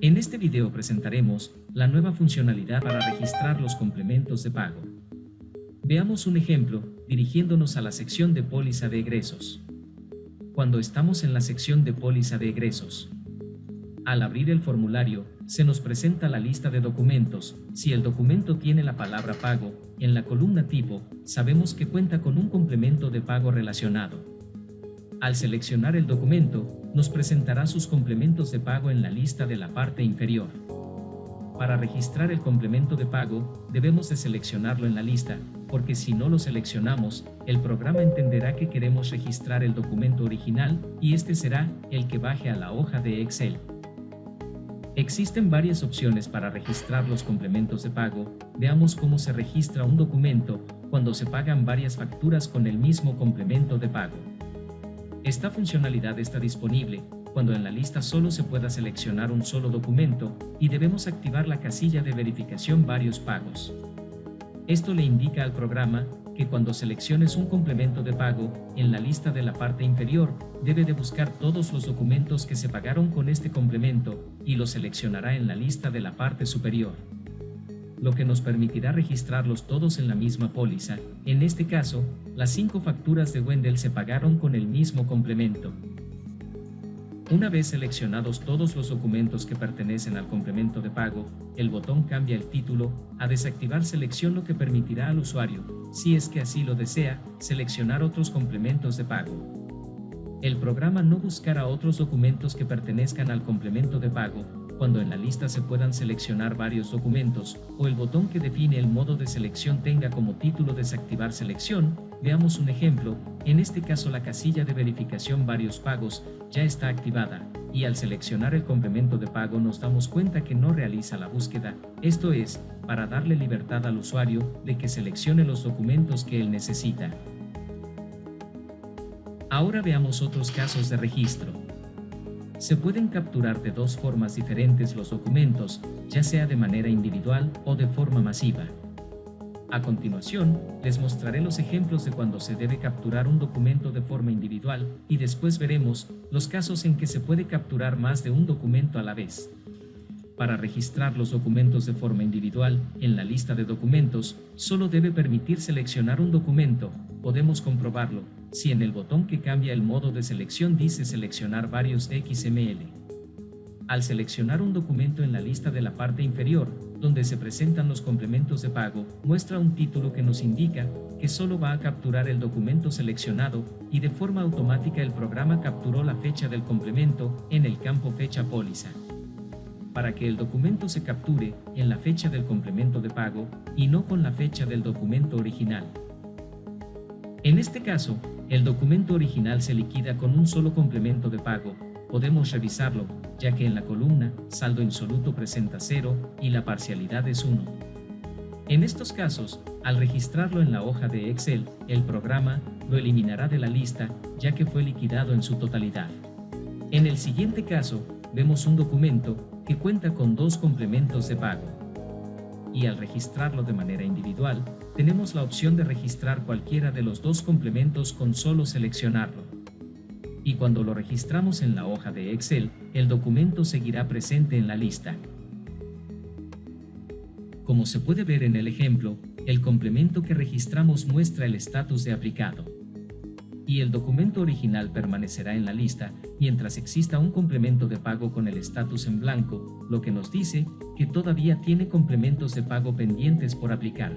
En este video presentaremos la nueva funcionalidad para registrar los complementos de pago. Veamos un ejemplo, dirigiéndonos a la sección de póliza de egresos. Cuando estamos en la sección de póliza de egresos, al abrir el formulario, se nos presenta la lista de documentos. Si el documento tiene la palabra pago, en la columna tipo, sabemos que cuenta con un complemento de pago relacionado. Al seleccionar el documento, nos presentará sus complementos de pago en la lista de la parte inferior. Para registrar el complemento de pago, debemos de seleccionarlo en la lista, porque si no lo seleccionamos, el programa entenderá que queremos registrar el documento original y este será el que baje a la hoja de Excel. Existen varias opciones para registrar los complementos de pago. Veamos cómo se registra un documento cuando se pagan varias facturas con el mismo complemento de pago. Esta funcionalidad está disponible cuando en la lista solo se pueda seleccionar un solo documento y debemos activar la casilla de verificación varios pagos. Esto le indica al programa que cuando selecciones un complemento de pago, en la lista de la parte inferior, debe de buscar todos los documentos que se pagaron con este complemento y los seleccionará en la lista de la parte superior, lo que nos permitirá registrarlos todos en la misma póliza. En este caso, las 5 facturas de Wendell se pagaron con el mismo complemento. Una vez seleccionados todos los documentos que pertenecen al complemento de pago, el botón cambia el título a desactivar selección, lo que permitirá al usuario, si es que así lo desea, seleccionar otros complementos de pago. El programa no buscará otros documentos que pertenezcan al complemento de pago cuando en la lista se puedan seleccionar varios documentos o el botón que define el modo de selección tenga como título desactivar selección. Veamos un ejemplo. En este caso, la casilla de verificación varios pagos ya está activada y al seleccionar el complemento de pago nos damos cuenta que no realiza la búsqueda. Esto es, para darle libertad al usuario de que seleccione los documentos que él necesita. Ahora veamos otros casos de registro. Se pueden capturar de dos formas diferentes los documentos, ya sea de manera individual o de forma masiva. A continuación, les mostraré los ejemplos de cuando se debe capturar un documento de forma individual y después veremos los casos en que se puede capturar más de un documento a la vez. Para registrar los documentos de forma individual, en la lista de documentos, solo debe permitir seleccionar un documento. Podemos comprobarlo si en el botón que cambia el modo de selección dice seleccionar varios XML. Al seleccionar un documento en la lista de la parte inferior, donde se presentan los complementos de pago, muestra un título que nos indica que solo va a capturar el documento seleccionado y de forma automática el programa capturó la fecha del complemento en el campo fecha póliza. Para que el documento se capture en la fecha del complemento de pago y no con la fecha del documento original. En este caso, el documento original se liquida con un solo complemento de pago. Podemos revisarlo, ya que en la columna saldo insoluto presenta 0 y la parcialidad es 1. En estos casos, al registrarlo en la hoja de Excel, el programa lo eliminará de la lista, ya que fue liquidado en su totalidad. En el siguiente caso, vemos un documento que cuenta con 2 complementos de pago. Y al registrarlo de manera individual, tenemos la opción de registrar cualquiera de los 2 complementos con solo seleccionarlo. Y cuando lo registramos en la hoja de Excel, el documento seguirá presente en la lista. Como se puede ver en el ejemplo, el complemento que registramos muestra el estatus de aplicado. Y el documento original permanecerá en la lista mientras exista un complemento de pago con el estatus en blanco, lo que nos dice que todavía tiene complementos de pago pendientes por aplicar.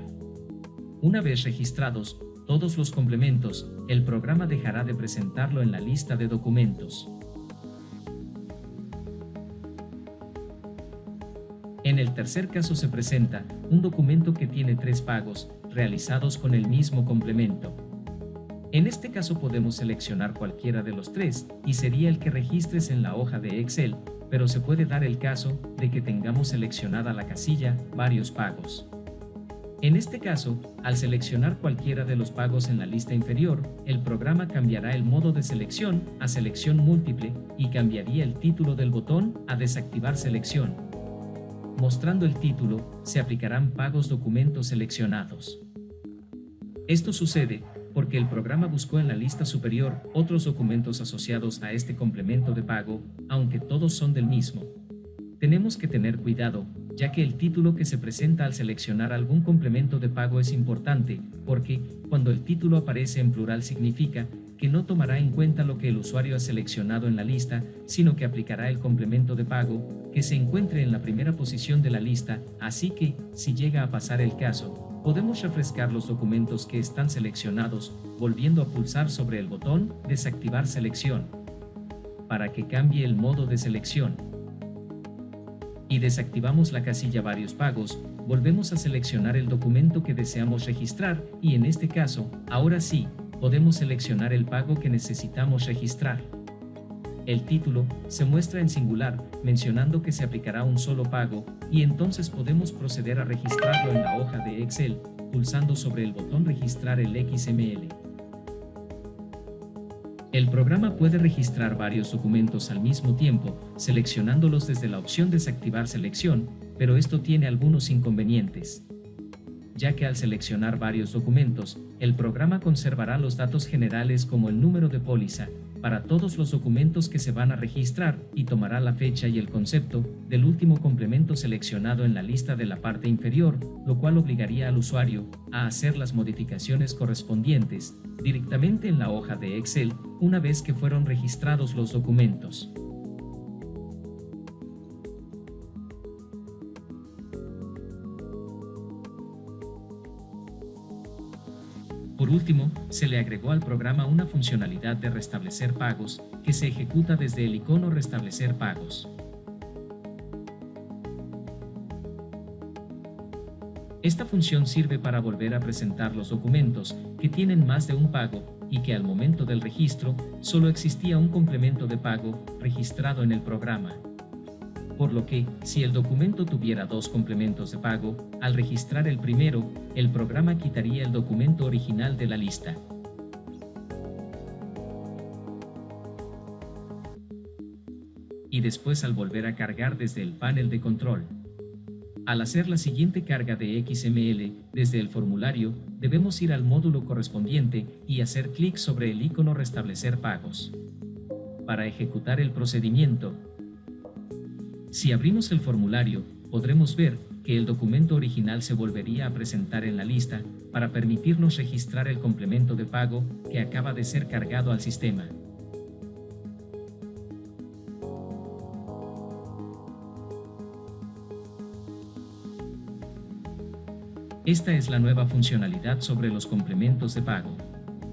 Una vez registrados todos los complementos, el programa dejará de presentarlo en la lista de documentos. En el tercer caso se presenta un documento que tiene 3 pagos realizados con el mismo complemento. En este caso podemos seleccionar cualquiera de los 3 y sería el que registres en la hoja de Excel, pero se puede dar el caso de que tengamos seleccionada la casilla varios pagos. En este caso, al seleccionar cualquiera de los pagos en la lista inferior, el programa cambiará el modo de selección a selección múltiple y cambiaría el título del botón a desactivar selección. Mostrando el título, se aplicarán pagos documentos seleccionados. Esto sucede porque el programa buscó en la lista superior otros documentos asociados a este complemento de pago, aunque todos son del mismo. Tenemos que tener cuidado, ya que el título que se presenta al seleccionar algún complemento de pago es importante, porque, cuando el título aparece en plural significa que no tomará en cuenta lo que el usuario ha seleccionado en la lista, sino que aplicará el complemento de pago que se encuentre en la primera posición de la lista, así que, si llega a pasar el caso, podemos refrescar los documentos que están seleccionados, volviendo a pulsar sobre el botón Desactivar selección, para que cambie el modo de selección. Y desactivamos la casilla Varios pagos, volvemos a seleccionar el documento que deseamos registrar y en este caso, ahora sí, podemos seleccionar el pago que necesitamos registrar. El título se muestra en singular, mencionando que se aplicará un solo pago, y entonces podemos proceder a registrarlo en la hoja de Excel, pulsando sobre el botón Registrar el XML. El programa puede registrar varios documentos al mismo tiempo, seleccionándolos desde la opción Desactivar selección, pero esto tiene algunos inconvenientes, ya que al seleccionar varios documentos, el programa conservará los datos generales como el número de póliza para todos los documentos que se van a registrar y tomará la fecha y el concepto del último complemento seleccionado en la lista de la parte inferior, lo cual obligaría al usuario a hacer las modificaciones correspondientes directamente en la hoja de Excel una vez que fueron registrados los documentos. Por último, se le agregó al programa una funcionalidad de restablecer pagos que se ejecuta desde el icono Restablecer pagos. Esta función sirve para volver a presentar los documentos que tienen más de un pago y que al momento del registro solo existía un complemento de pago registrado en el programa. Por lo que, si el documento tuviera dos complementos de pago, al registrar el primero, el programa quitaría el documento original de la lista. Y después al volver a cargar desde el panel de control. Al hacer la siguiente carga de XML desde el formulario, debemos ir al módulo correspondiente y hacer clic sobre el icono Restablecer pagos. Para ejecutar el procedimiento, si abrimos el formulario, podremos ver que el documento original se volvería a presentar en la lista para permitirnos registrar el complemento de pago que acaba de ser cargado al sistema. Esta es la nueva funcionalidad sobre los complementos de pago.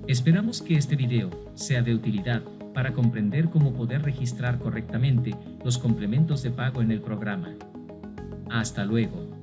Esperamos que este video sea de utilidad para comprender cómo poder registrar correctamente los complementos de pago en el programa. Hasta luego.